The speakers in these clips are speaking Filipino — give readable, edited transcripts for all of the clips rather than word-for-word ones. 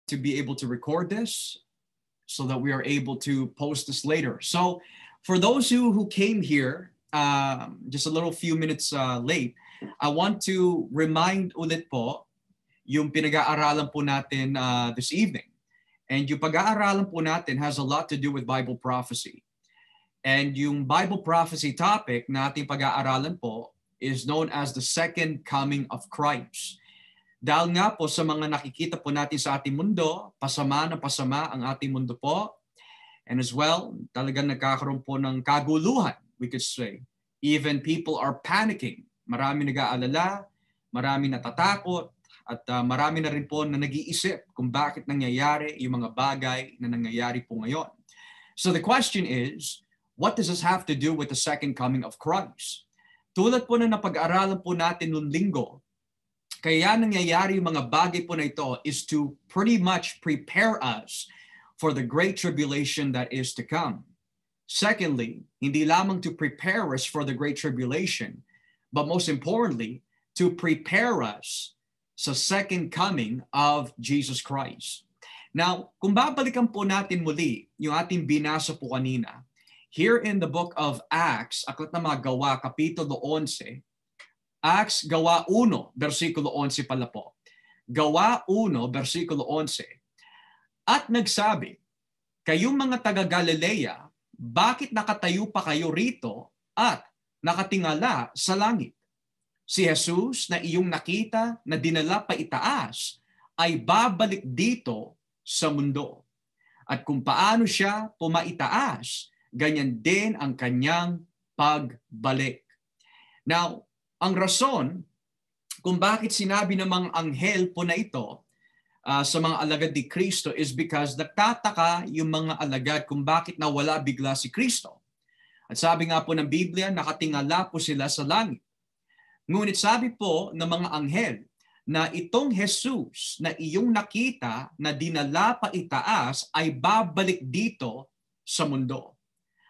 to be able to record this so that we are able to post this later. So for those who came here just a little few minutes late, I want to remind ulit po yung pinag-aaralan po natin this evening. And yung pag-aaralan po natin has a lot to do with Bible prophecy. And yung Bible prophecy topic na ating pag-aaralan po is known as the second coming of Christ. Dahil nga po sa mga nakikita po natin sa ating mundo, pasama na pasama ang ating mundo po. And as well, talagang nagkakaroon po ng kaguluhan, we could say. Even people are panicking. Marami nag-aalala, marami natatakot, at marami na rin po na nag-iisip kung bakit nangyayari yung mga bagay na nangyayari po ngayon. So the question is, what does this have to do with the second coming of Christ? Tulad po na napag-aralan po natin noong linggo, kaya nangyayari yung mga bagay po na ito is to pretty much prepare us for the great tribulation that is to come. Secondly, hindi lamang to prepare us for the great tribulation, but most importantly, to prepare us sa second coming of Jesus Christ. Now, kung babalikan po natin muli yung ating binasa po kanina, here in the book of Acts, Aklat ng mga Gawa, Kapitulo 11, Acts, Gawa 1, versikulo 11 pala po. Gawa 1, versikulo 11. At nagsabi, kayong mga taga-Galilea, bakit nakatayo pa kayo rito at nakatingala sa langit? Si Jesus na iyong nakita na dinala pa itaas ay babalik dito sa mundo. At kung paano siya pumaitaas, ganyan din ang kanyang pagbalik. Now, ang rason kung bakit sinabi ng mga anghel po na ito sa mga alagad ni Kristo is because nagtataka yung mga alagad kung bakit nawala bigla si Kristo. At sabi nga po ng Biblia, nakatingala po sila sa langit. Ngunit sabi po ng mga anghel na itong Jesus na iyong nakita na dinala pa itaas ay babalik dito sa mundo.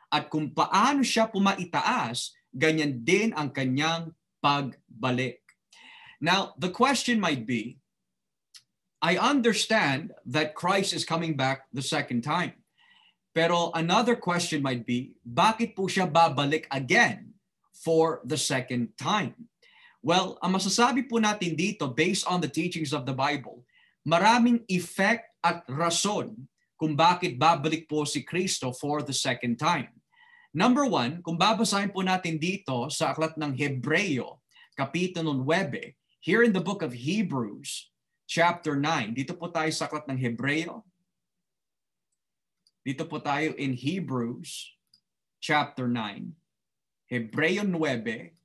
At kung paano siya pumaitaas, ganyan din ang kanyang pagbalik. Now, the question might be, I understand that Christ is coming back the second time. Pero another question might be, bakit po siya babalik again for the second time? Well, ang masasabi po natin dito, based on the teachings of the Bible, maraming effect at rason kung bakit babalik po si Kristo for the second time. Number one, kung babasahin po natin dito sa aklat ng Hebreo, Kapitulo 9, here in the book of Hebrews, chapter 9, dito po tayo sa aklat ng Hebreo. Dito po tayo in Hebrews, chapter 9, Hebreo 9,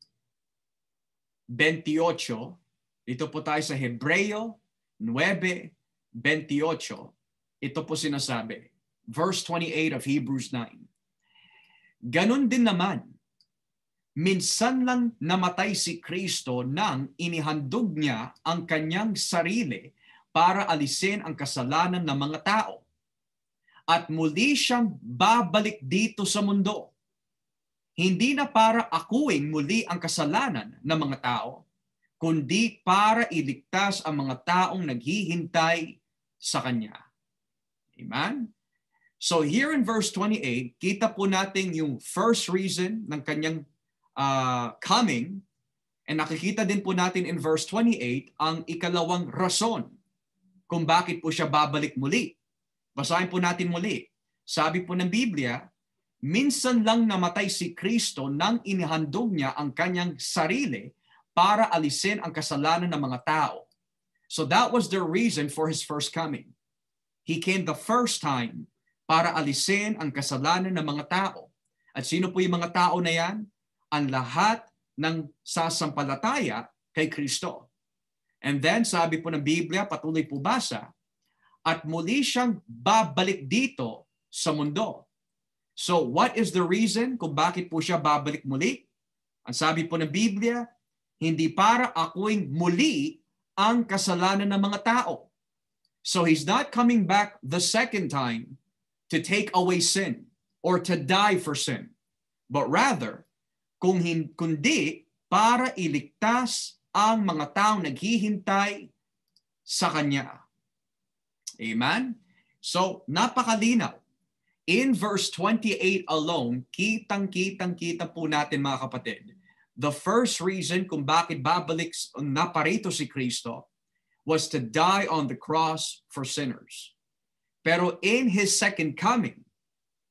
28, dito po tayo sa Hebreo 9:28. Ito po sinasabi, verse 28 of Hebrews 9. Ganon din naman, minsan lang namatay si Kristo nang inihandog niya ang kanyang sarili para alisin ang kasalanan ng mga tao. At muli siyang babalik dito sa mundo. Hindi na para akuin muli ang kasalanan ng mga tao, kundi para iligtas ang mga taong naghihintay sa Kanya. Amen? So here in verse 28, kita po natin yung first reason ng Kanyang coming, and nakikita din po natin in verse 28 ang ikalawang rason kung bakit po siya babalik muli. Basahin po natin muli. Sabi po ng Biblia, minsan lang namatay si Kristo nang inihandog niya ang kanyang sarili para alisin ang kasalanan ng mga tao. So that was the reason for his first coming. He came the first time para alisin ang kasalanan ng mga tao. At sino po yung mga tao na yan? Ang lahat ng sasampalataya kay Kristo. And then sabi po ng Biblia, patuloy po basa, at muli siyang babalik dito sa mundo. So what is the reason kung bakit po siya babalik muli? Ang sabi po ng Biblia, hindi para akuing muli ang kasalanan ng mga tao. So he's not coming back the second time to take away sin or to die for sin. But rather, kundi para iligtas ang mga taong naghihintay sa Kanya. Amen? So, napakalinaw. In verse 28 alone, kitang-kita po natin mga kapatid, the first reason kung bakit babalik na parito si Kristo was to die on the cross for sinners. Pero in His second coming,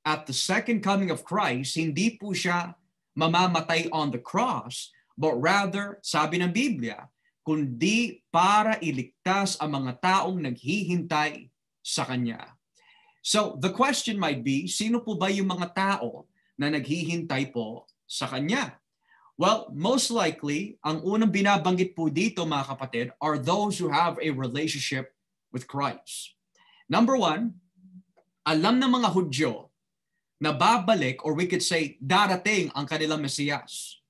at the second coming of Christ, hindi po siya mamamatay on the cross, but rather, sabi ng Biblia, kundi para iligtas ang mga taong naghihintay sa Kanya. So, the question might be, sino po ba yung mga tao na naghihintay po sa Kanya? Well, most likely, ang unang binabanggit po dito mga kapatid are those who have a relationship with Christ. Number one, alam ng mga Hudyo na babalik, or we could say, darating ang kanilang Mesiyas.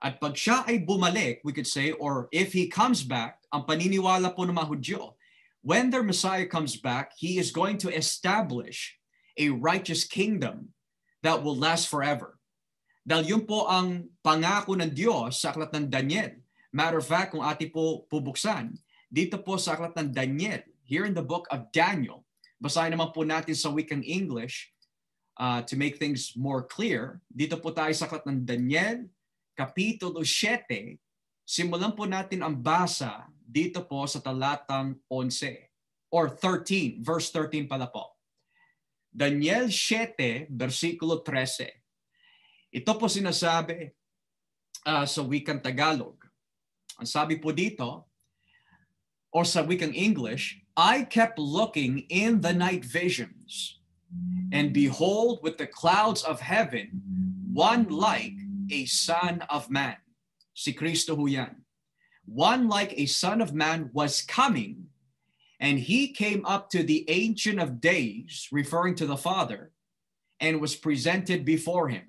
At pag siya ay bumalik, we could say, or if He comes back, ang paniniwala po ng mga Hudyo, when their Messiah comes back, He is going to establish a righteous kingdom that will last forever. Dahil yun po ang pangako ng Diyos sa aklat ng Daniel. Matter of fact, kung ating po pubuksan, dito po sa aklat ng Daniel, here in the book of Daniel, basahin naman po natin sa wikang English to make things more clear. Dito po tayo sa aklat ng Daniel, Kapitulo 7, simulan po natin ang basa dito po sa talatang 11 or 13, verse 13 pala po. Daniel 7, versikulo 13. Ito po sinasabi sa wikang Tagalog. Ang sabi po dito, or sa wikang English, I kept looking in the night visions, and behold, with the clouds of heaven, one like a son of man. Si Kristo ho yan. One like a son of man was coming, and He came up to the Ancient of Days, referring to the Father, and was presented before Him.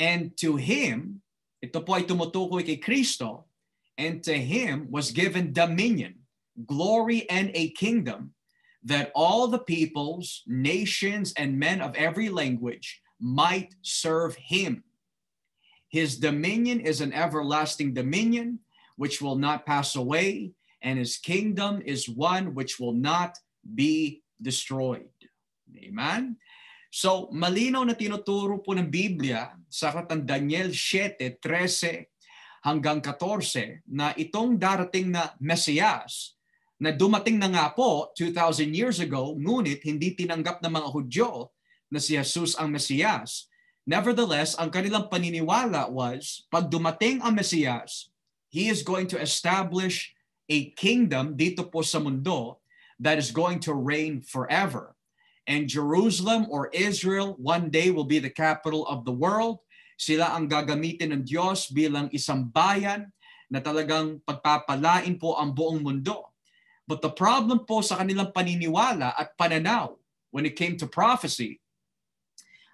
And to Him, ito po ay tumutukoy kay Kristo, and to Him was given dominion, glory, and a kingdom, that all the peoples, nations, and men of every language might serve Him. His dominion is an everlasting dominion which will not pass away, and His kingdom is one which will not be destroyed. Amen? So, malinaw na tinuturo po ng Biblia sa aklat ng Daniel 7:13 hanggang 14 na itong darating na Mesiyas na dumating na nga po 2,000 years ago, ngunit hindi tinanggap ng mga Hudyo na si Jesus ang Mesiyas. Nevertheless, ang kanilang paniniwala was, pag dumating ang Mesiyas, He is going to establish a kingdom dito po sa mundo that is going to reign forever. And Jerusalem or Israel one day will be the capital of the world. Sila ang gagamitin ng Diyos bilang isang bayan na talagang pagpapalain po ang buong mundo. But the problem po sa kanilang paniniwala at pananaw when it came to prophecy,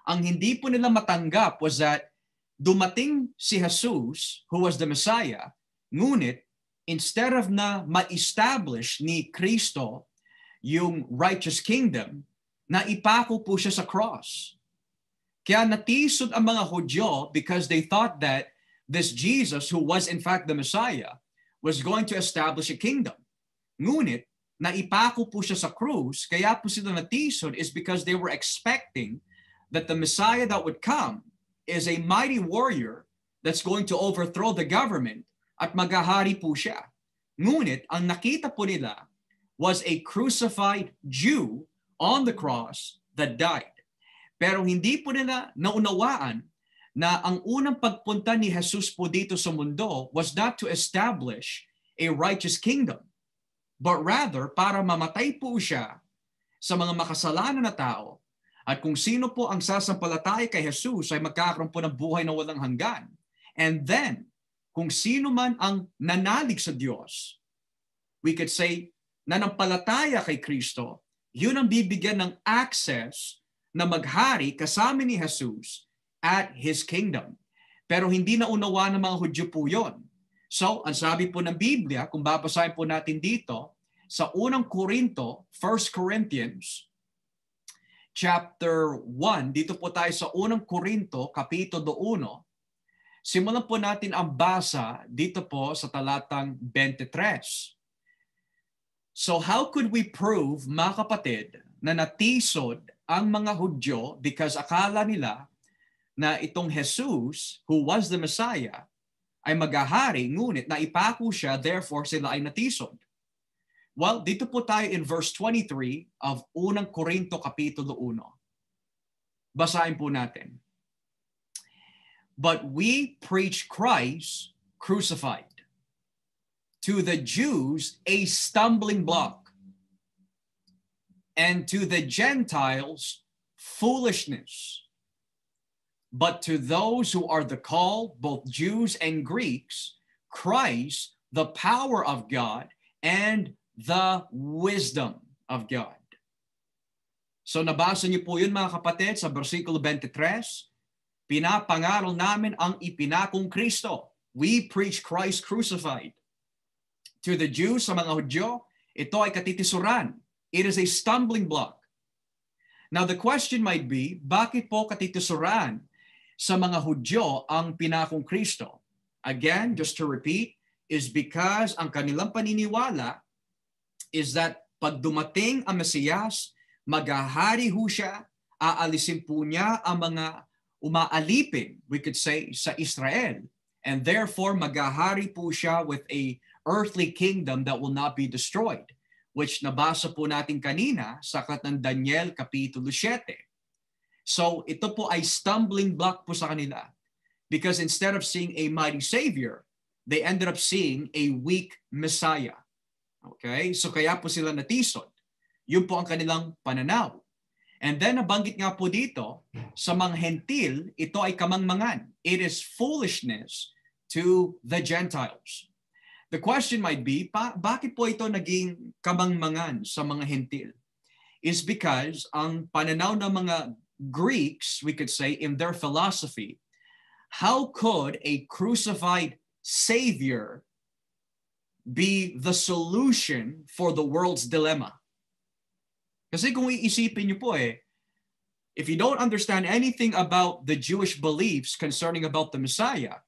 ang hindi po nila matanggap was that dumating si Jesus, who was the Messiah, ngunit instead of na ma-establish ni Kristo yung righteous kingdom, na ipako po siya sa cross. Kaya natisod ang mga Hudyo because they thought that this Jesus, who was in fact the Messiah, was going to establish a kingdom. Ngunit, naipako po siya sa krus, kaya po sila natisod is because they were expecting that the Messiah that would come is a mighty warrior that's going to overthrow the government at maghahari po siya. Ngunit, ang nakita po nila was a crucified Jew on the cross that died. Pero hindi po nila naunawaan na ang unang pagpunta ni Jesus po dito sa mundo was not to establish a righteous kingdom, but rather para mamatay po siya sa mga makasalanan na tao. At kung sino po ang sasampalataya kay Jesus ay magkakaroon po ng buhay na walang hanggan. And then, kung sino man ang nanalig sa Diyos, we could say, nanampalataya kay Kristo, yun ang bibigyan ng access na maghari kasama ni Jesus at His kingdom. Pero hindi naunawa ng mga Hudyo po yun. So, ang sabi po ng Biblia, kung babasahin po natin dito, sa unang Korinto, 1 Corinthians, chapter 1, dito po tayo sa unang Korinto, kapitulo 1, simulan po natin ang basa dito po sa talatang 23. So how could we prove, mga kapatid, na natisod ang mga Hudyo because akala nila na itong Jesus, who was the Messiah, ay maghahari, ngunit naipako siya, therefore sila ay natisod. Well, dito po tayo in verse 23 of unang Korinto Kapitulo 1. Basahin po natin. But we preach Christ crucified, to the Jews a stumbling block, and to the Gentiles foolishness. But to those who are the called, both Jews and Greeks, Christ, the power of God and the wisdom of God. So nabasa niyo po yun, mga kapatid, sa versikulo 23. Pinapangaral namin ang ipinakong Kristo. We preach Christ crucified. To the Jews, sa mga Hudyo, ito ay katitisuran. It is a stumbling block. Now the question might be, bakit po katitisuran sa mga Hudyo ang pinakong Kristo? Again, just to repeat, is because ang kanilang paniniwala is that pag dumating ang Mesiyas, maghahari ho siya, aalisin po niya ang mga umaalipin, we could say, sa Israel. And therefore, maghahari po siya with a earthly kingdom that will not be destroyed, which nabasa po natin kanina sa aklat ng Daniel Kapitulo 7. So ito po ay stumbling block po sa kanila because instead of seeing a mighty Savior, they ended up seeing a weak Messiah. Okay? So kaya po sila natisod. Yun po ang kanilang pananaw. And then nabanggit nga po dito, sa mga hentil, ito ay kamangmangan. It is foolishness to the Gentiles. The question might be, bakit po ito naging kamangmangan sa mga hentil? Is because ang pananaw ng mga Greeks, we could say, in their philosophy, how could a crucified Savior be the solution for the world's dilemma? Kasi kung iisipin niyo po if you don't understand anything about the Jewish beliefs concerning about the Messiah,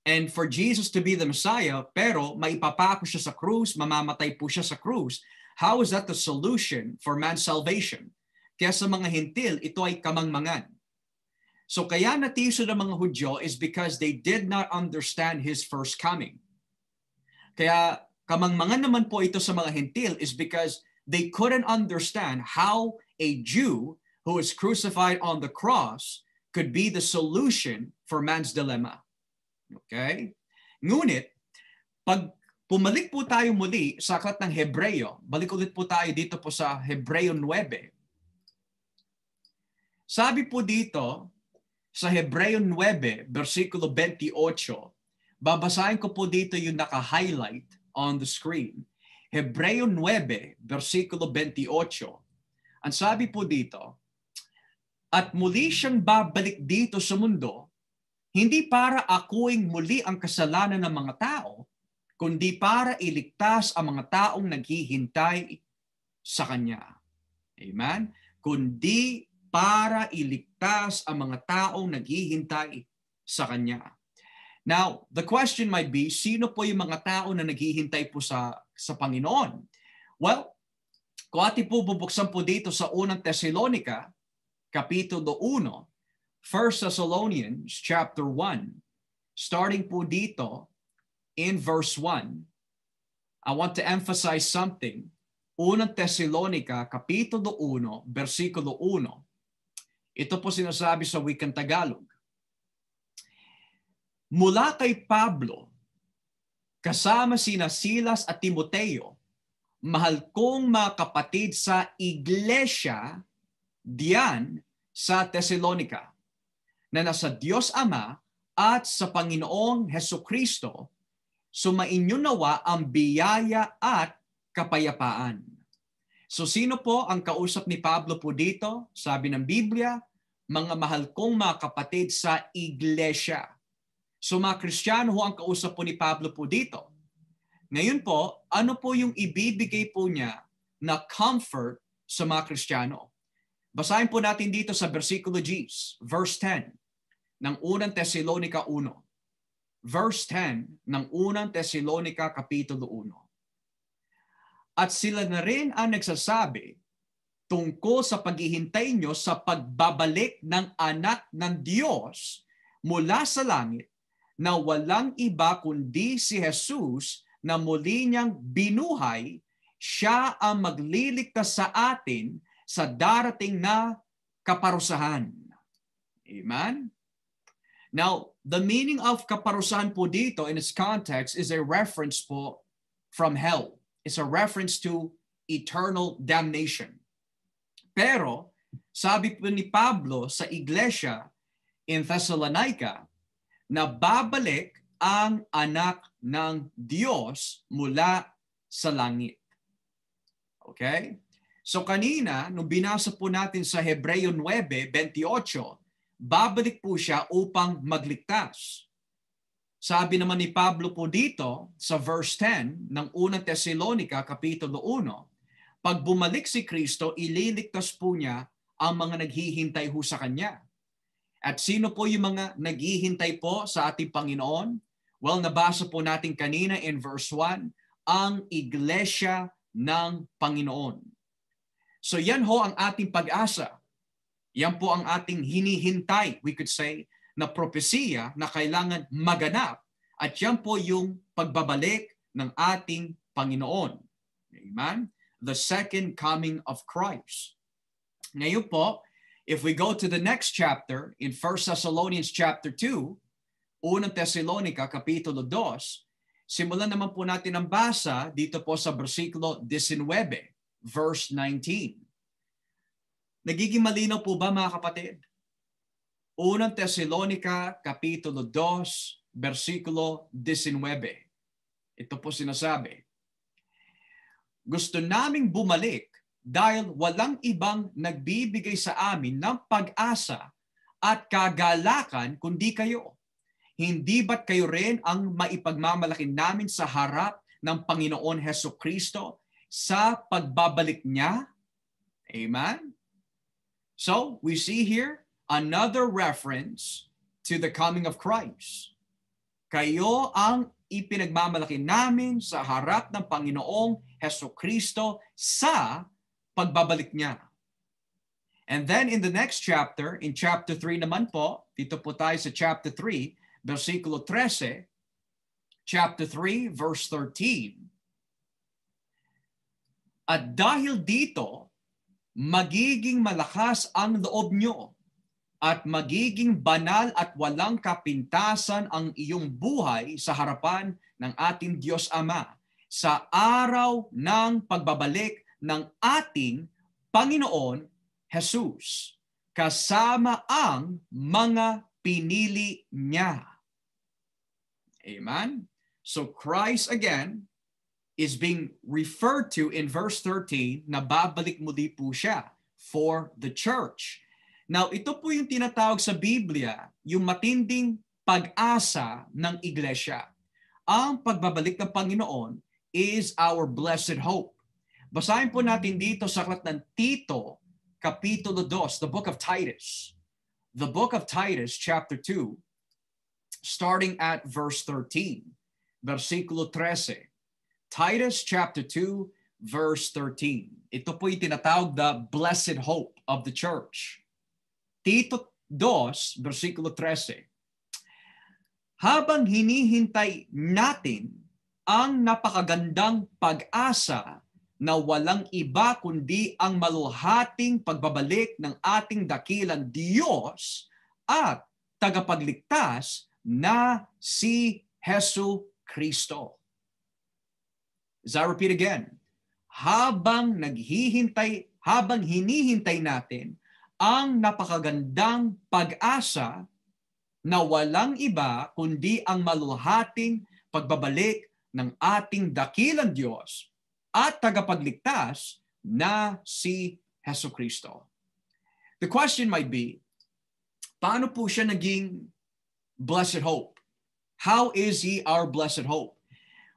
and for Jesus to be the Messiah, pero maipapako siya sa krus, mamamatay po siya sa krus, how is that the solution for man's salvation? Kaya sa mga hentil, ito ay kamangmangan. So kaya natisod ang mga Hudyo is because they did not understand His first coming. Kaya kamangmangan naman po ito sa mga hentil is because they couldn't understand how a Jew who is crucified on the cross could be the solution for man's dilemma. Okay? Ngunit, pag pumalik po tayo muli sa aklat ng Hebreo, balik ulit po tayo dito po sa Hebreo 9. Sabi po dito sa Hebreo 9, versikulo 28, babasahin ko po dito yung naka-highlight on the screen. Hebreo 9, versikulo 28. Ang sabi po dito, at muli siyang babalik dito sa mundo, hindi para akuing muli ang kasalanan ng mga tao, kundi para iligtas ang mga taong naghihintay sa Kanya. Amen? Kundi para iligtas ang mga taong naghihintay sa Kanya. Now, the question might be, sino po yung mga tao na naghihintay po sa Panginoon? Well, kung ating po bubuksan po dito sa unang Thessalonica, Kapitulo 1, 1 Thessalonians chapter 1, starting po dito in verse 1, I want to emphasize something. Unang Thessalonica, Kapitulo 1, versikulo 1. Ito po sinasabi sa wikang Tagalog. Mula kay Pablo, kasama sina Silas at Timoteo, mahal kong mga kapatid sa iglesia diyan sa Thessalonica, na nasa Diyos Ama at sa Panginoong Hesukristo, sumainyo nawa ang biyaya at kapayapaan. So sino po ang kausap ni Pablo po dito? Sabi ng Biblia, mga mahal kong mga kapatid sa iglesia. So mga Kristiyano ho ang kausap po ni Pablo po dito. Ngayon po, ano po yung ibibigay po niya na comfort sa mga Kristiyano? Basahin po natin dito sa versikulo G, verse 10 ng unang Thessalonica 1. Verse 10 ng unang Thessalonica Kapitulo 1. At sila na rin ang nagsasabi tungkol sa paghihintay nyo sa pagbabalik ng anak ng Diyos mula sa langit na walang iba kundi si Jesus na muli niyang binuhay. Siya ang magliligtas sa atin sa darating na kaparusahan. Amen? Now, the meaning of kaparusahan po dito in its context is a reference po from hell. It's a reference to eternal damnation. Pero, sabi po ni Pablo sa iglesia in Thessalonica, na babalik ang anak ng Diyos mula sa langit. Okay? So kanina, nung binasa po natin sa Hebreo 9:28, babalik po siya upang magligtas. Sabi naman ni Pablo po dito sa verse 10 ng unang Tesalonica, Kapitulo 1, pag bumalik si Kristo, ililigtas po niya ang mga naghihintay ho sa Kanya. At sino po yung mga naghihintay po sa ating Panginoon? Well, nabasa po natin kanina in verse 1, ang iglesia ng Panginoon. So yan ho ang ating pag-asa. Yan po ang ating hinihintay, we could say, na propesiya na kailangan maganap. At yan po yung pagbabalik ng ating Panginoon. Amen? The second coming of Christ. Ngayon po, if we go to the next chapter, in 1 Thessalonians chapter 2, unang Thessalonica, Kapitulo 2, simulan naman po natin ang basa dito po sa versikulo 19, verse 19. Nagiging malinaw po ba mga kapatid? Unang Thessalonica, Kapitulo 2, versikulo 19. Ito po sinasabi, gusto naming bumalik dahil walang ibang nagbibigay sa amin ng pag-asa at kagalakan kundi kayo. Hindi ba't kayo rin ang maipagmamalaki namin sa harap ng Panginoon Hesukristo sa pagbabalik niya? Amen? So, we see here another reference to the coming of Christ. Kayo ang ipinagmamalaki namin sa harap ng Panginoong Hesukristo sa pagbabalik niya. And then in the next chapter, in chapter 3 naman po, dito po tayo sa chapter 3, versikulo 13, chapter 3, verse 13. At dahil dito, magiging malakas ang loob nyo at magiging banal at walang kapintasan ang iyong buhay sa harapan ng ating Diyos Ama sa araw ng pagbabalik ng ating Panginoon Jesus kasama ang mga pinili niya. Amen? So Christ again is being referred to in verse 13 na babalik muli po siya for the church. Now, ito po yung tinatawag sa Biblia, yung matinding pag-asa ng iglesia. Ang pagbabalik ng Panginoon is our blessed hope. Basahin po natin dito sa aklat ng Tito, Kapitulo 2, the book of Titus. The book of Titus, chapter 2, starting at verse 13, versikulo 13. Titus chapter 2, verse 13. Ito po yung tinatawag the blessed hope of the church. Tito 2, versikulo 13. Habang hinihintay natin ang napakagandang pag-asa na walang iba kundi ang maluhating pagbabalik ng ating dakilang Diyos at tagapagligtas na si Hesu Kristo. As I repeat again, habang hinihintay natin ang napakagandang pag-asa na walang iba kundi ang maluhating pagbabalik ng ating dakilang Diyos at tagapagligtas na si Hesukristo. The question might be, paano po siya naging blessed hope? How is He our blessed hope?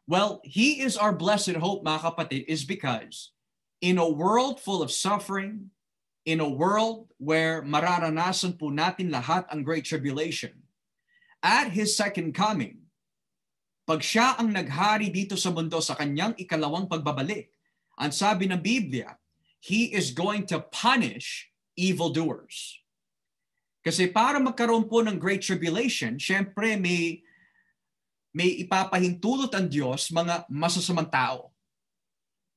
Well, He is our blessed hope, mga kapatid, is because in a world full of suffering, in a world where mararanasan po natin lahat ang Great Tribulation, at His second coming, pag siya ang naghari dito sa mundo sa kanyang ikalawang pagbabalik, Ang sabi ng Biblia, He is going to punish evildoers. Kasi para magkaroon po ng Great Tribulation, syempre may ipapahintulot ang Diyos mga masasamang tao.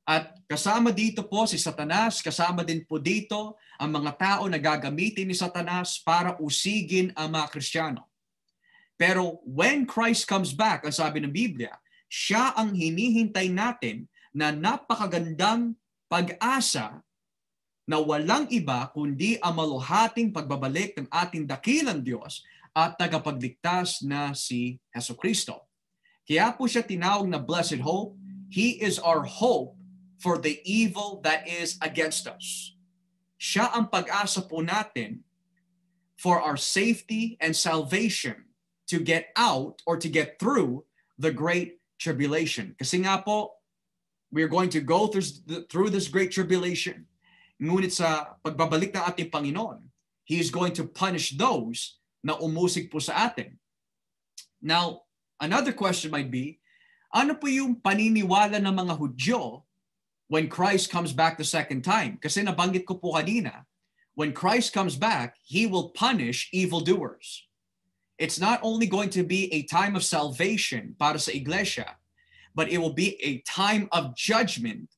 At kasama dito po si Satanas, kasama din po dito ang mga tao na gagamitin ni Satanas para usigin ang mga Kristiyano. Pero when Christ comes back, ang sabi ng Biblia, siya ang hinihintay natin na napakagandang pag-asa na walang iba kundi ang maluhating pagbabalik ng ating dakilang Diyos at tagapagligtas na si Jesucristo. Kaya po siya tinawag na Blessed Hope. He is our hope for the evil that is against us. Siya ang pag-asa po natin for our safety and salvation to get out or to get through the Great Tribulation. Kasi nga po, we're going to go through this Great Tribulation. Ngunit sa pagbabalik ng ating Panginoon, He is going to punish those na umusig po sa atin. Now, another question might be, ano po yung paniniwala ng mga Hudyo when Christ comes back the second time? Kasi nabanggit ko po kanina, when Christ comes back, He will punish evildoers. It's not only going to be a time of salvation para sa iglesia, but it will be a time of judgment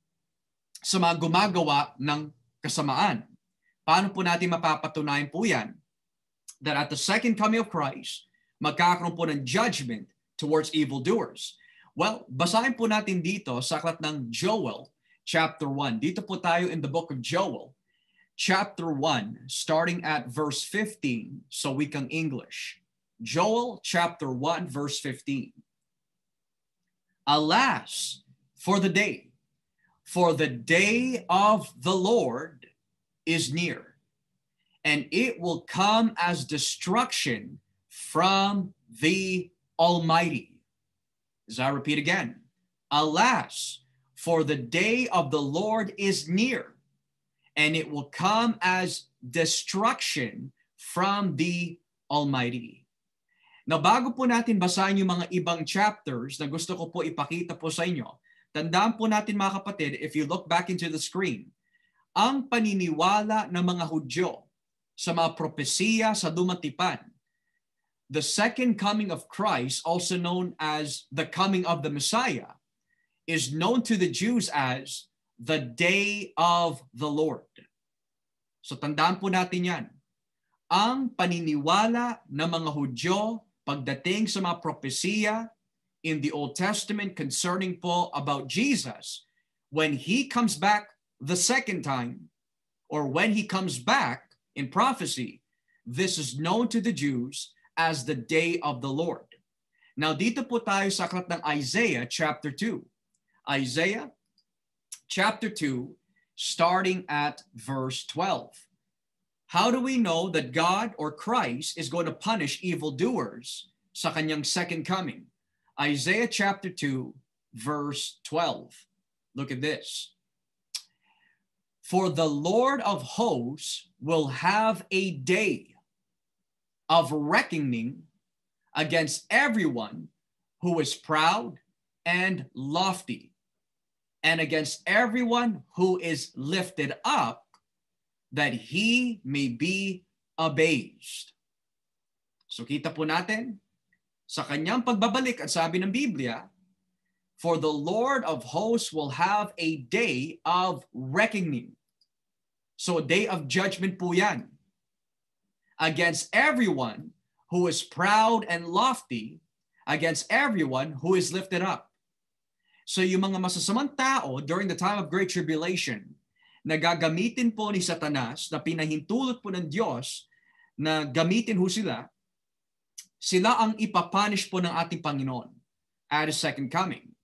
sa mga gumagawa ng kasamaan. Paano po natin mapapatunayan po yan? That at the second coming of Christ, magkakaroon po ng judgment towards evildoers. Well, basahin po natin dito sa aklat ng Joel, chapter 1. Dito po tayo in the book of Joel, chapter 1, starting at verse 15, so wikang English. Joel, chapter 1, verse 15. Alas, for the day of the Lord is near, and it will come as destruction from the Almighty. As I repeat again, alas, for the day of the Lord is near, and it will come as destruction from the Almighty. Now, bago po natin basahin yung mga ibang chapters na gusto ko po ipakita po sa inyo, tandaan po natin mga kapatid, if you look back into the screen, ang paniniwala ng mga Hudyo sa mga propesiya sa dumatipan, the second coming of Christ, also known as the coming of the Messiah, is known to the Jews as the day of the Lord. So tandaan po natin yan. Ang paniniwala ng mga Hudyo pagdating sa mga propesiya in the Old Testament concerning po about Jesus, when He comes back the second time, or when He comes back in prophecy, this is known to the Jews as the day of the Lord. Now dito po tayo sa aklat ng Isaiah chapter 2. Isaiah chapter 2, starting at verse 12. How do we know that God or Christ is going to punish evildoers sa kanyang second coming? Isaiah chapter 2, verse 12. Look at this. For the Lord of hosts will have a day of reckoning against everyone who is proud and lofty, and against everyone who is lifted up, that he may be abased. So kita po natin, sa kanyang pagbabalik, at sabi ng Biblia, for the Lord of hosts will have a day of reckoning. So a day of judgment po yan. Against everyone who is proud and lofty, against everyone who is lifted up. So yung mga masasamang tao during the time of Great Tribulation, na gagamitin po ni Satanas, na pinahintulot po ng Diyos na gamitin ho sila, sila ang ipapunish po ng ating Panginoon at His second coming.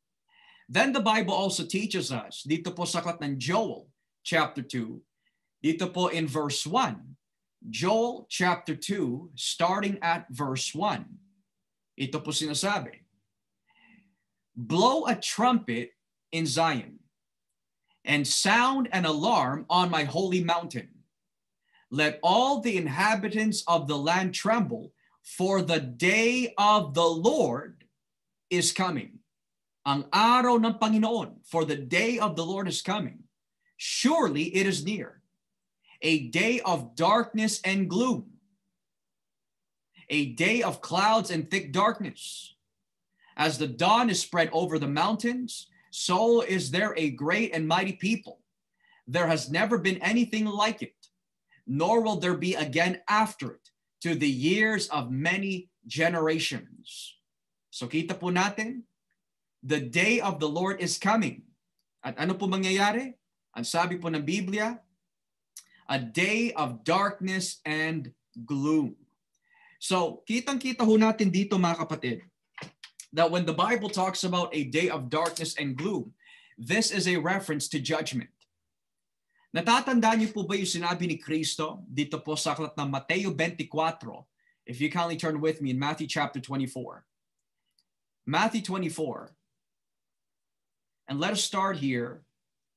Then the Bible also teaches us, dito po sa aklat ng Joel chapter 2, dito po in verse 1, Joel chapter 2, starting at verse 1, ito po sinasabi, blow a trumpet in Zion, and sound an alarm on my holy mountain. Let all the inhabitants of the land tremble, for the day of the Lord is coming. Ang araw ng Panginoon, for the day of the Lord is coming. Surely it is near. A day of darkness and gloom. A day of clouds and thick darkness. As the dawn is spread over the mountains, so is there a great and mighty people. There has never been anything like it, nor will there be again after it, to the years of many generations. So kita po natin, the day of the Lord is coming. At ano po mangyayari? Ang sabi po ng Biblia, a day of darkness and gloom. So, kitang-kita ho natin dito mga kapatid, that when the Bible talks about a day of darkness and gloom, this is a reference to judgment. Natatandaan niyo po ba yung sinabi ni Kristo dito po sa aklat ng Mateo 24? If you kindly turn with me in Matthew chapter 24. Matthew 24. And let us start here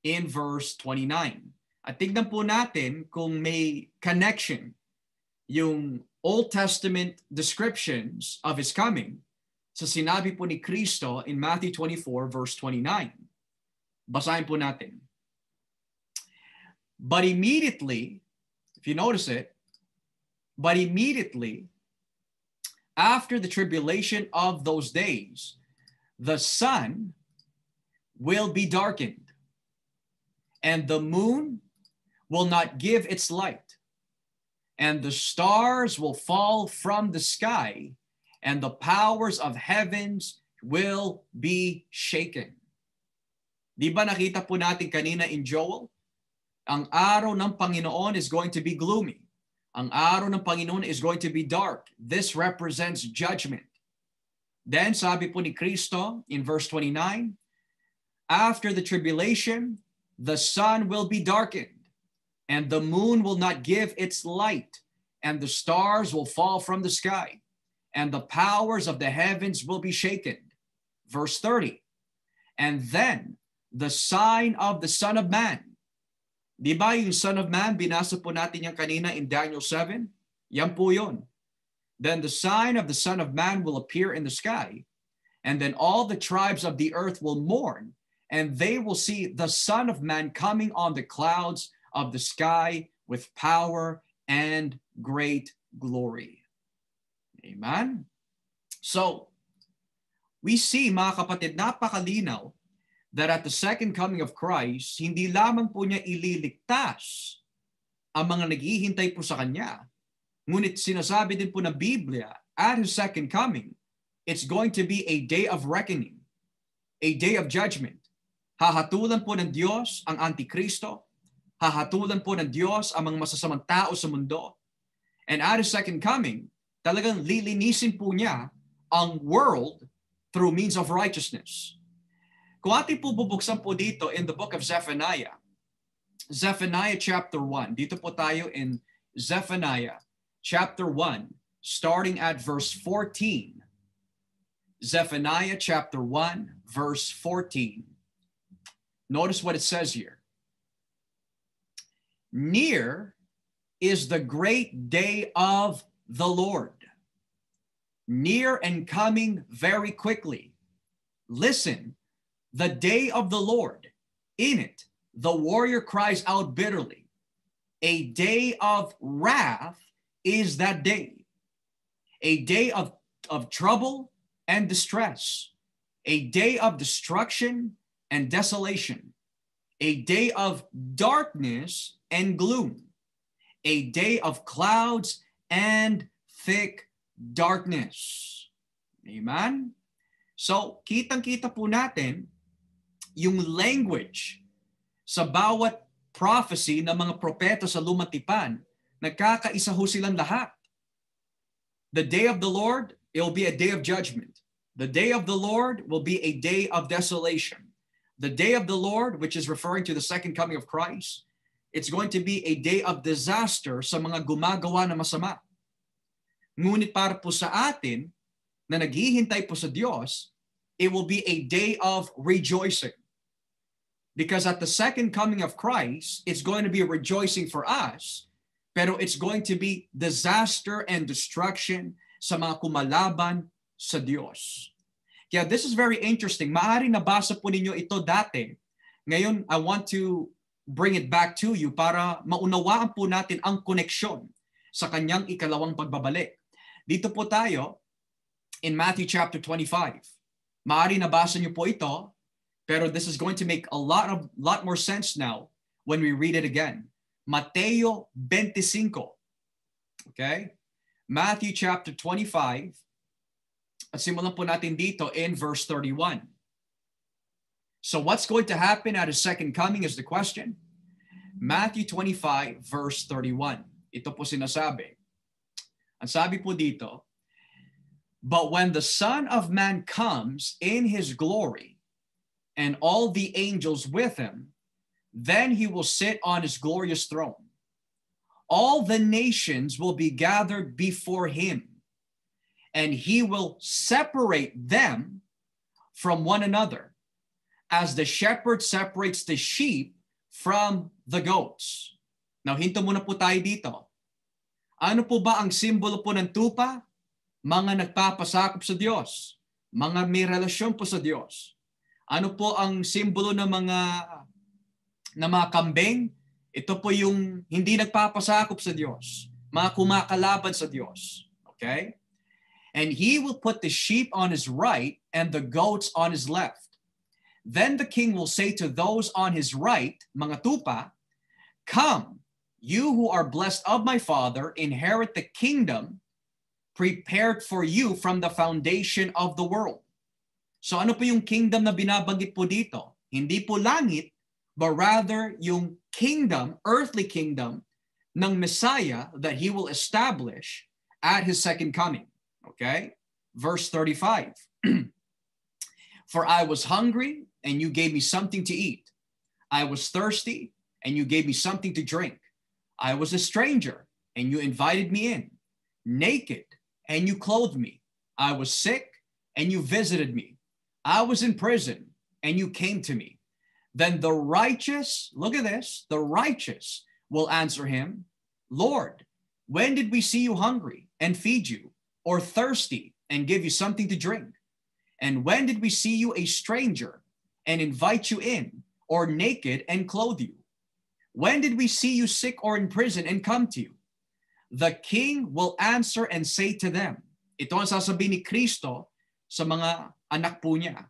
in verse 29. At tignan po natin kung may connection yung Old Testament descriptions of His coming sa sinabi po ni Kristo in Matthew 24 verse 29. Basahin po natin. But immediately, if you notice it, but immediately after the tribulation of those days, the sun will be darkened, and the moon will not give its light, and the stars will fall from the sky, and the powers of heavens will be shaken. Di ba nakita po natin kanina in Joel? Ang araw ng Panginoon is going to be gloomy. Ang araw ng Panginoon is going to be dark. This represents judgment. Then sabi po ni Kristo in verse 29, after the tribulation, the sun will be darkened, and the moon will not give its light, and the stars will fall from the sky, and the powers of the heavens will be shaken. Verse 30, and then the sign of the Son of Man. Di ba yung Son of Man, binasa po natin yan kanina in Daniel 7? Yan po yun. Then the sign of the Son of Man will appear in the sky, and then all the tribes of the earth will mourn, and they will see the Son of Man coming on the clouds of the sky with power and great glory. Amen? So, we see, mga kapatid, napakalinaw that at the second coming of Christ, hindi lamang po niya ililigtas ang mga naghihintay po sa Kanya. Ngunit sinasabi din po ng Biblia, at His second coming, it's going to be a day of reckoning, a day of judgment. Hahatulan po ng Diyos ang Antikristo, hahatulan po ng Diyos ang mga masasamang tao sa mundo. And at His second coming, talagang lilinisin po niya ang world through means of righteousness. Kung ating po bubuksan po dito in the book of Zephaniah, Zephaniah chapter 1, dito po tayo in Zephaniah chapter 1, starting at verse 14. Zephaniah chapter 1, verse 14. Notice what it says here. Near is the great day of the Lord, near and coming very quickly. Listen, the day of the Lord, in it, the warrior cries out bitterly. A day of wrath is that day. A day of trouble and distress. A day of destruction and desolation. A day of darkness and gloom. A day of clouds and thick darkness. Amen? So, kitang-kita po natin yung language sa bawat prophecy ng mga propeta sa lumang tipan, nagkakaisa ho silang lahat. The day of the Lord, it will be a day of judgment. The day of the Lord will be a day of desolation. The day of the Lord, which is referring to the second coming of Christ, it's going to be a day of disaster sa mga gumagawa na masama. Ngunit para po sa atin, na naghihintay po sa Diyos, it will be a day of rejoicing. Because at the second coming of Christ, it's going to be rejoicing for us, pero it's going to be disaster and destruction sa mga kumalaban sa Diyos. Kaya this is very interesting. Maaring nabasa po ninyo ito dati. Ngayon, I want to bring it back to you para maunawaan po natin ang koneksyon sa kanyang ikalawang pagbabalik. Dito po tayo in Matthew chapter 25. Maaring nabasa niyo po ito, pero this is going to make a lot more sense now when we read it again. Mateo 25. Okay? Matthew chapter 25. At simulan po natin dito in verse 31. So what's going to happen at His second coming is the question. Matthew 25 verse 31. Ito po sinasabi. Ang sabi po dito, but when the Son of Man comes in His glory, and all the angels with Him, then He will sit on His glorious throne. All the nations will be gathered before Him, and He will separate them from one another, as the shepherd separates the sheep from the goats. Now, hinto muna po tayo dito. Ano po ba ang simbolo po ng tupa? Mga nagpapasakop sa Diyos. Mga may relasyon po sa Diyos. Ano po ang simbolo ng mga kambing? Ito po yung hindi nagpapasakop sa Diyos. Mga kumakalaban sa Diyos. Okay? And He will put the sheep on His right and the goats on His left. Then the king will say to those on His right, mga tupa, come, you who are blessed of my Father, inherit the kingdom prepared for you from the foundation of the world. So ano po yung kingdom na binabanggit po dito? Hindi po langit, but rather yung kingdom, earthly kingdom, ng Messiah that He will establish at His second coming. Okay? Verse 35. For I was hungry, and you gave me something to eat. I was thirsty, and you gave me something to drink. I was a stranger, and you invited me in. Naked, and you clothed me. I was sick, and you visited me. I was in prison, and you came to me. Then the righteous, look at this, the righteous will answer Him, Lord, when did we see you hungry and feed you, or thirsty and give you something to drink? And when did we see you a stranger and invite you in, or naked and clothe you? When did we see you sick or in prison and come to you? The king will answer and say to them, ito ang sasabihin ni Kristo sa mga anak po niya,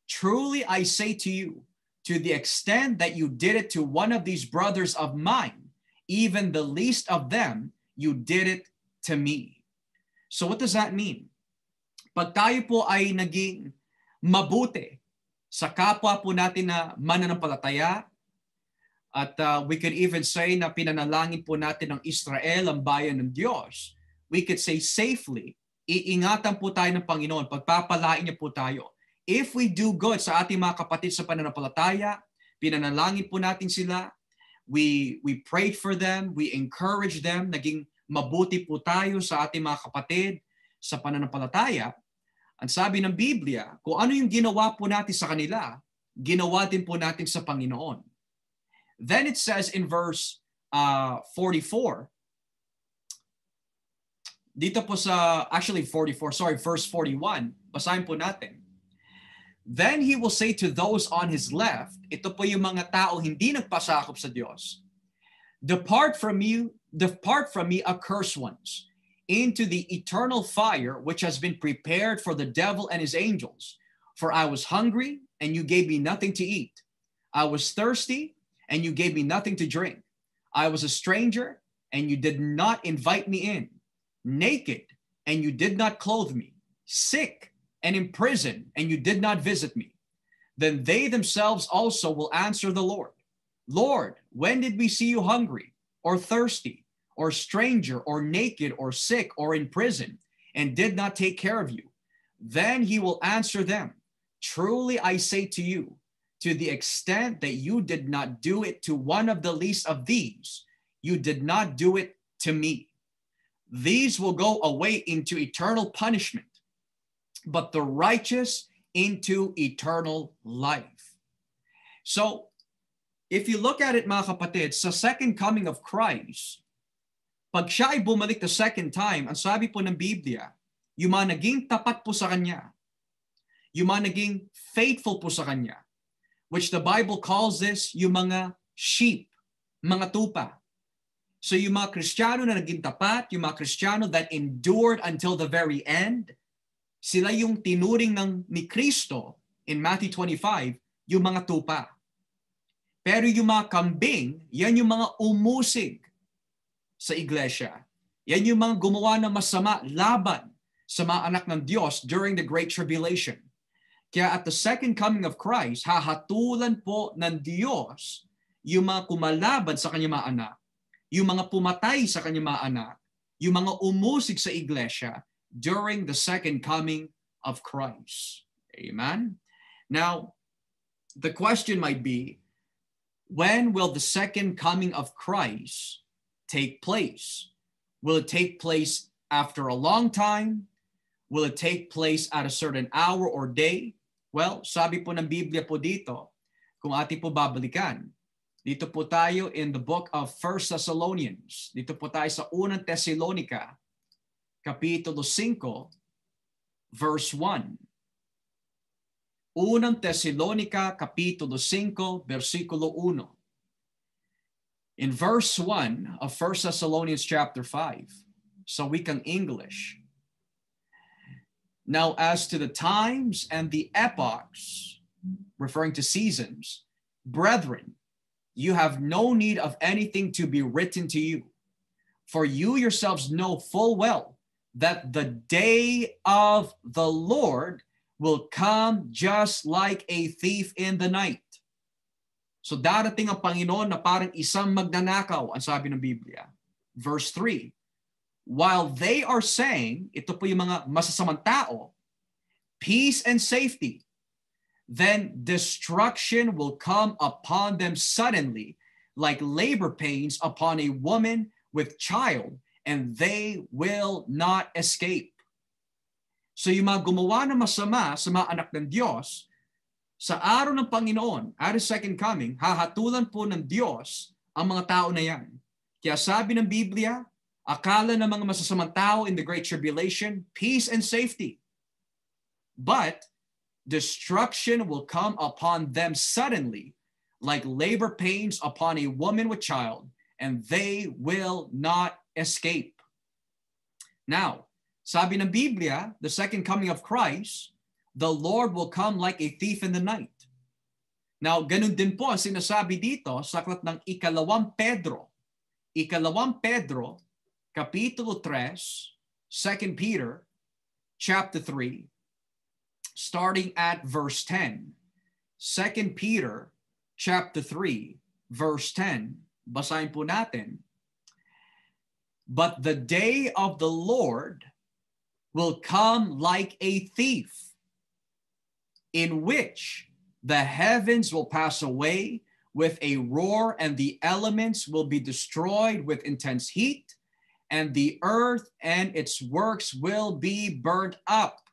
truly I say to you, to the extent that you did it to one of these brothers of mine, even the least of them, you did it to me. So what does that mean? Pag tayo po ay naging mabuti sa kapwa po natin na mananampalataya, at we could even say na pinanalangin po natin ng Israel, ang bayan ng Diyos, we could say safely, iingatan po tayo ng Panginoon, pagpapalain niya po tayo. If we do good sa ating mga kapatid sa pananampalataya, pinanalangin po natin sila, we prayed for them, we encourage them, naging mabuti po tayo sa ating mga kapatid sa pananampalataya. Ang sabi ng Biblia, kung ano yung ginawa po natin sa kanila, ginawa din po natin sa Panginoon. Then it says in verse 44, dito po sa, actually 44, sorry, verse 41, basahin po natin. Then He will say to those on His left, ito po yung mga tao hindi nagpasakop sa Diyos, depart from me, accursed ones, into the eternal fire which has been prepared for the devil and his angels. For I was hungry, and you gave me nothing to eat. I was thirsty, and you gave me nothing to drink. I was a stranger, and you did not invite me in. Naked, and you did not clothe me. Sick, and in prison, and you did not visit me. Then they themselves also will answer the Lord, Lord, when did we see you hungry, or thirsty, or stranger, or naked, or sick, or in prison, and did not take care of you? Then He will answer them, truly I say to you, to the extent that you did not do it to one of the least of these, you did not do it to me. These will go away into eternal punishment, but the righteous into eternal life. So, if you look at it, mga kapatid, sa second coming of Christ, pag siya ay bumalik the second time, ang sabi po ng Biblia, yung mga naging tapat po sa Kanya, yung mga naging faithful po sa Kanya, which the Bible calls this yung mga sheep, mga tupa. So yung mga Kristiyano na naging tapat, yung mga Kristiyano that endured until the very end, sila yung tinuring ni Kristo in Matthew 25, yung mga tupa. Pero yung mga kambing, yan yung mga umusig sa iglesia. Yan yung mga gumawa ng masama laban sa mga anak ng Diyos during the Great Tribulation. Kaya at the second coming of Christ, hahatulan po ng Diyos yung mga kumalaban sa kanyang mga anak, yung mga pumatay sa kanyang mga anak, yung mga umusig sa iglesia during the second coming of Christ. Amen? Now, the question might be, when will the second coming of Christ take place? Will it take place after a long time? Will it take place at a certain hour or day? Well, sabi po ng Biblia po dito, kung ating po babalikan, dito po tayo in the book of 1 Thessalonians. Dito po tayo sa unang Thessalonica, Kapitulo 5, verse 1. Unang Thessalonica, Kapitulo 5, versikulo 1. In verse 1 of 1 Thessalonians chapter 5, sa wikang English, now as to the times and the epochs, referring to seasons, brethren, you have no need of anything to be written to you, for you yourselves know full well that the day of the Lord will come just like a thief in the night. So darating ang Panginoon na parang isang magnanakaw, ang sabi ng Biblia. Verse 3, while they are saying, ito po yung mga masasamang tao, peace and safety, then destruction will come upon them suddenly, like labor pains upon a woman with child, and they will not escape. So yung mga gumawa ng masama sa mga anak ng Diyos, sa araw ng Panginoon, at the second coming, hahatulan po ng Diyos ang mga tao na yan. Kaya sabi ng Biblia, akala ng mga masasamang tao in the Great Tribulation, peace and safety. But destruction will come upon them suddenly, like labor pains upon a woman with child, and they will not escape. Now, sabi ng Biblia, the second coming of Christ, the Lord will come like a thief in the night. Now, ganun din po ang sinasabi dito sa aklat ng Ikalawang Pedro. Ikalawang Pedro, Kapitulo 3, 2 Peter, chapter 3, starting at verse 10. 2 Peter, chapter 3, verse 10. Basahin po natin. But the day of the Lord will come like a thief, in which the heavens will pass away with a roar, and the elements will be destroyed with intense heat, and the earth and its works will be burnt up.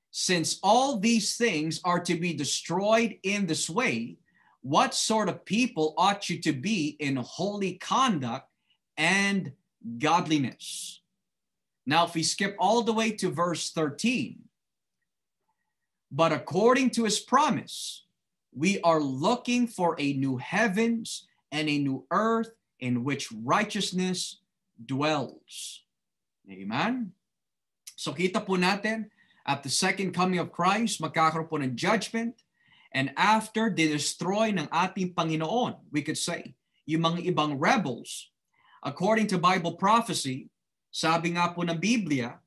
Since all these things are to be destroyed in this way, what sort of people ought you to be in holy conduct and godliness? Now, if we skip all the way to verse 13, but according to his promise, we are looking for a new heavens and a new earth in which righteousness dwells. Amen? So kita po natin, at the second coming of Christ, magkakaroon po ng judgment, and after dinestroy ng ating Panginoon, we could say, yung mga ibang rebels, according to Bible prophecy, sabi nga po ng Biblia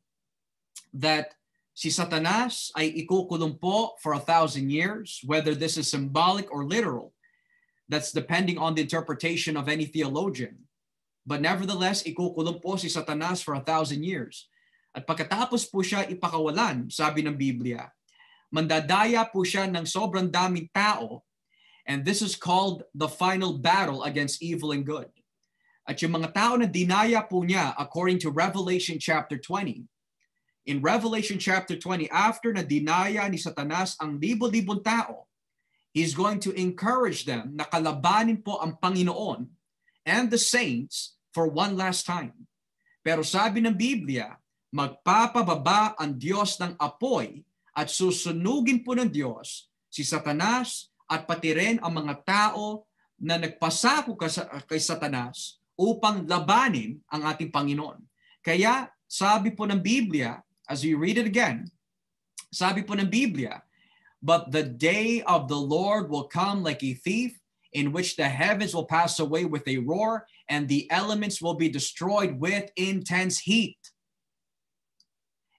that si Satanas ay ikukulong po for 1,000 years, whether this is symbolic or literal. That's depending on the interpretation of any theologian. But nevertheless, ikukulong po si Satanas for 1,000 years. At pagkatapos po siya ipakawalan, sabi ng Biblia, mandadaya po siya ng sobrang daming tao, and this is called the final battle against evil and good. At yung mga tao na dinaya po niya, according to Revelation chapter 20, in Revelation chapter 20, after na dinaya ni Satanas ang libo-libong tao, he's going to encourage them na kalabanin po ang Panginoon and the saints for one last time. Pero sabi ng Biblia, magpapababa ang Diyos ng apoy at susunugin po ng Diyos si Satanas at pati rin ang mga tao na nagpasako kay Satanas upang labanin ang ating Panginoon. Kaya sabi po ng Biblia, as we read it again, sabi po ng Biblia, but the day of the Lord will come like a thief, in which the heavens will pass away with a roar, and the elements will be destroyed with intense heat.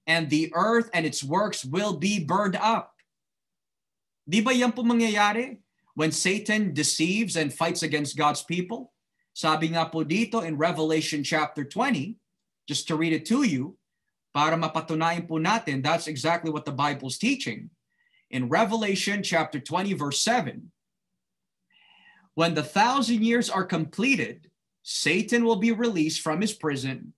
And the earth and its works will be burned up. Di ba yan po mangyayari when Satan deceives and fights against God's people? Sabi nga po dito in Revelation chapter 20, just to read it to you, para mapatunayan po natin, that's exactly what the Bible's teaching. In Revelation chapter 20, verse 7, when the 1,000 years are completed, Satan will be released from his prison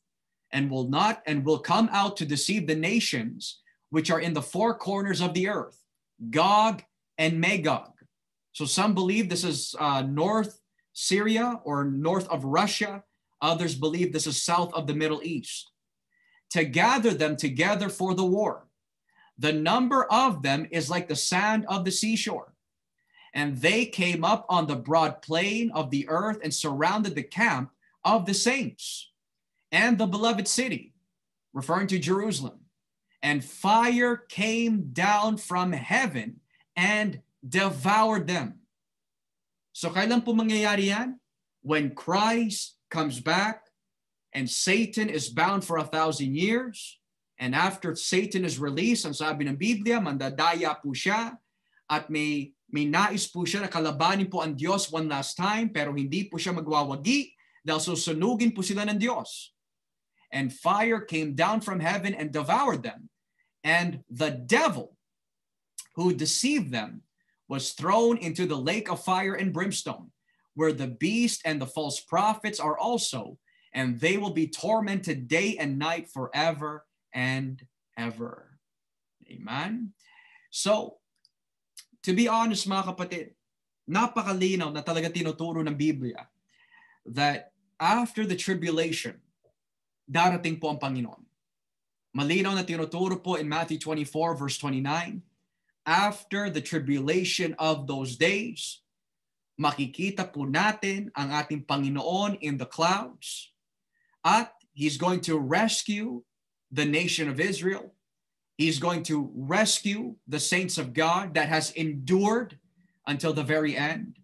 and will come out to deceive the nations which are in the four corners of the earth, Gog and Magog. So some believe this is North Syria or north of Russia. Others believe this is south of the Middle East. To gather them together for the war. The number of them is like the sand of the seashore. And they came up on the broad plain of the earth and surrounded the camp of the saints and the beloved city, referring to Jerusalem. And fire came down from heaven and devoured them. So kailan po mangyayari yan? When Christ comes back and Satan is bound for 1,000 years, and after Satan is released, ang sabi ng Biblia, mandadaya po siya at may nais po siya na kalabanin po ang Diyos one last time, pero hindi po siya magwawagi dahil susunugin po sila ng Diyos. And fire came down from heaven and devoured them. And the devil who deceived them was thrown into the lake of fire and brimstone, where the beast and the false prophets are also, and they will be tormented day and night forever and ever. Amen? So, to be honest mga kapatid, napakalinaw na talaga tinuturo ng Biblia that after the tribulation, darating po ang Panginoon. Malinaw na tinuturo po in Matthew 24 verse 29, after the tribulation of those days, makikita po natin ang ating Panginoon in the clouds at He's going to rescue the nation of Israel. He's going to rescue the saints of God that has endured until the very end.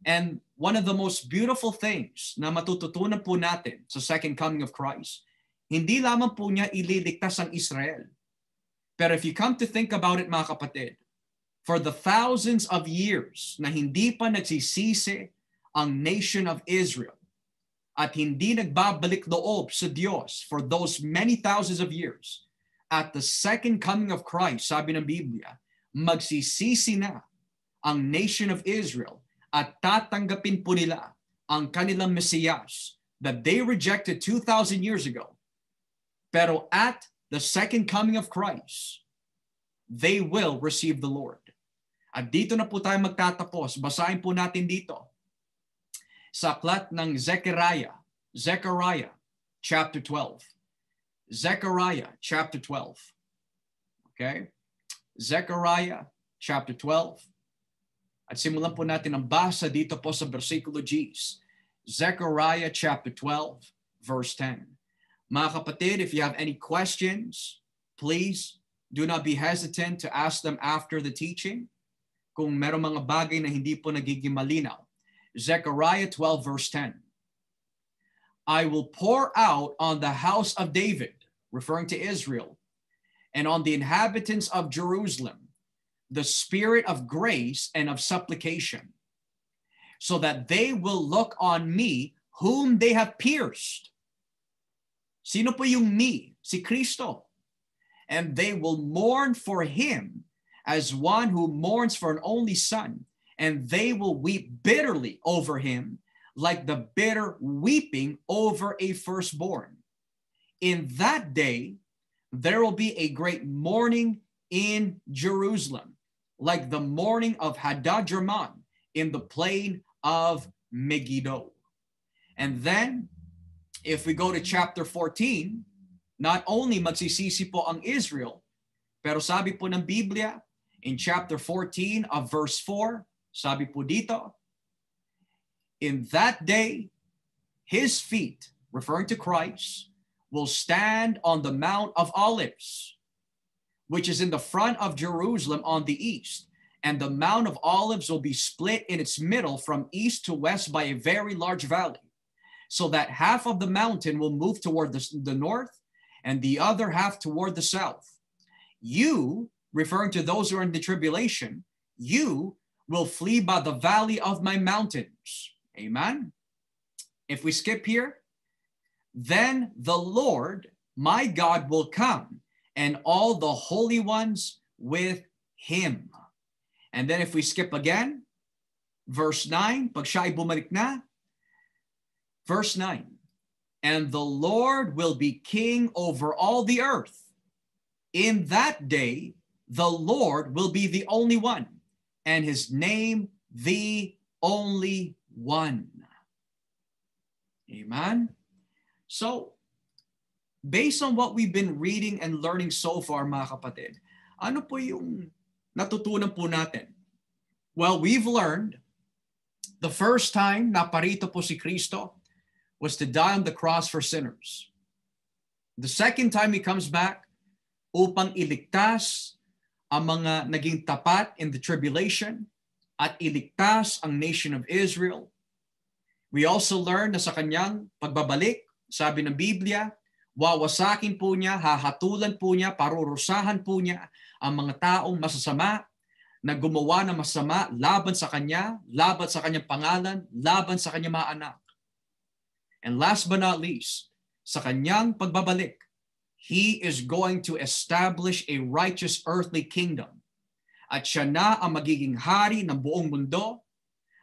And one of the most beautiful things na matututunan po natin sa second coming of Christ, hindi lamang po niya ililigtas ang Israel. Pero if you come to think about it mga kapatid, for the thousands of years na hindi pa nagsisisi ang nation of Israel at hindi nagbabalik loob sa Diyos for those many thousands of years, at the second coming of Christ, sabi ng Biblia, magsisisi na ang nation of Israel at tatanggapin po nila ang kanilang Mesiyas that they rejected 2,000 years ago. Pero at the second coming of Christ, they will receive the Lord. At dito na po tayo magtatapos. Basahin po natin dito sa aklat ng Zechariah chapter 12. Zechariah chapter 12. Okay? Zechariah chapter 12. At simulan po natin ang basa dito po sa versikulo G. Zechariah chapter 12, verse 10. Mga kapatid, if you have any questions, please do not be hesitant to ask them after the teaching. Kung merong mga bagay na hindi po nagiging malinaw. Zechariah 12, verse 10. I will pour out on the house of David, referring to Israel, and on the inhabitants of Jerusalem, the spirit of grace and of supplication, so that they will look on me whom they have pierced. Sino po yung me? Si Kristo. And they will mourn for him as one who mourns for an only son, and they will weep bitterly over him like the bitter weeping over a firstborn. In that day, there will be a great mourning in Jerusalem, like the mourning of Hadad-Jerman in the plain of Megiddo. And then, if we go to chapter 14, not only magsisisi po ang Israel, Pero sabi po ng Biblia, in chapter 14 of verse 4, sabi po dito, in that day, his feet, referring to Christ, will stand on the Mount of Olives, which is in the front of Jerusalem on the east. And the Mount of Olives will be split in its middle from east to west by a very large valley, so that half of the mountain will move toward the north and the other half toward the south. You, referring to those who are in the tribulation, you will flee by the valley of my mountains. Amen. If we skip here, then the Lord, my God, will come, and all the holy ones with him. And then if we skip again, verse 9, pag siya ay bumalik na, verse 9, and the Lord will be king over all the earth. In that day, the Lord will be the only one, and his name the only one. Amen. So, based on what we've been reading and learning so far, mga kapatid, ano po yung natutunan po natin? Well, we've learned the first time na parito po si Kristo was to die on the cross for sinners. The second time he comes back upang iligtas ang mga naging tapat in the tribulation at iligtas ang nation of Israel. We also learned na sa kanyang pagbabalik, sabi ng Biblia, wawasakin po niya, hahatulan po niya, parurusahan po niya ang mga taong masasama na gumawa ng masama laban sa kanya, laban sa kanyang pangalan, laban sa kanyang mga anak. And last but not least, sa kanyang pagbabalik, he is going to establish a righteous earthly kingdom. At siya na ang magiging hari ng buong mundo.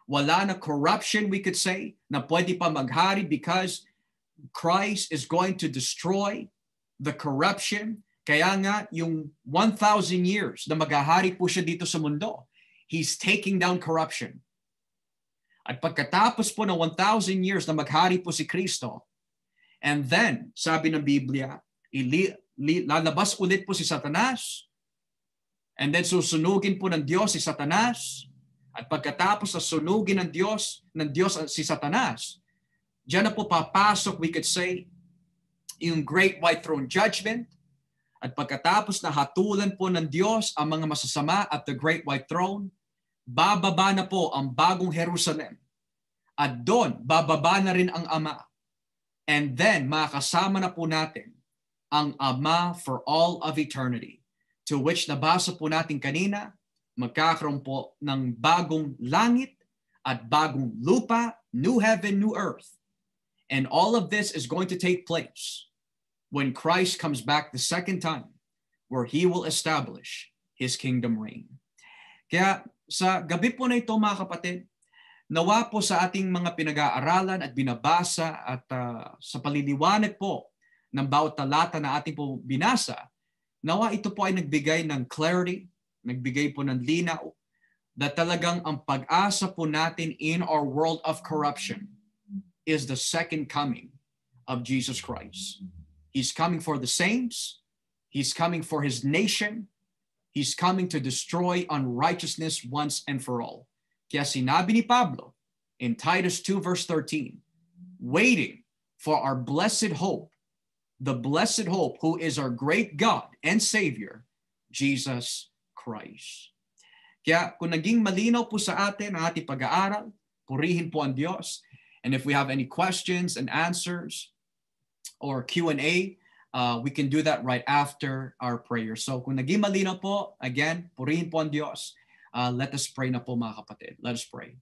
Wala na corruption, we could say, na pwede pa maghari because Christ is going to destroy the corruption. Kaya nga, yung 1,000 years na maghahari po siya dito sa mundo, he's taking down corruption. At pagkatapos po ng 1,000 years na maghari po si Kristo, and then, sabi ng Biblia, lalabas ulit po si Satanas, and then susunugin po ng Diyos si Satanas, at pagkatapos na sunugin ng Diyos si Satanas, diyan na po papasok, we could say, yung Great White Throne Judgment. At pagkatapos na hatulan po ng Diyos ang mga masasama at the Great White Throne, bababa na po ang bagong Jerusalem. At doon, bababa na rin ang Ama. And then, makakasama na po natin ang Ama for all of eternity. To which nabasa po natin kanina, magkakaroon po ng bagong langit at bagong lupa, new heaven, new earth. And all of this is going to take place when Christ comes back the second time, where he will establish his kingdom reign. Kaya sa gabi po na ito, mga kapatid, nawa po sa ating mga pinag-aaralan at binabasa at sa paliliwanag po ng bawat talata na ating po binasa, nawa ito po ay nagbigay ng clarity, nagbigay po ng linaw, na talagang ang pag-asa po natin in our world of corruption is the second coming of Jesus Christ. He's coming for the saints. He's coming for his nation. He's coming to destroy unrighteousness once and for all. Kaya sinabi ni Pablo in Titus 2 verse 13, waiting for our blessed hope, the blessed hope who is our great God and Savior, Jesus Christ. Kaya kung naging malinaw po sa atin ang ating pag-aaral, purihin po ang Diyos. And if we have any questions and answers or Q&A, we can do that right after our prayer. So kung naging malinaw po, again, purihin po ang Diyos. Let us pray na po, mga kapatid. Let us pray.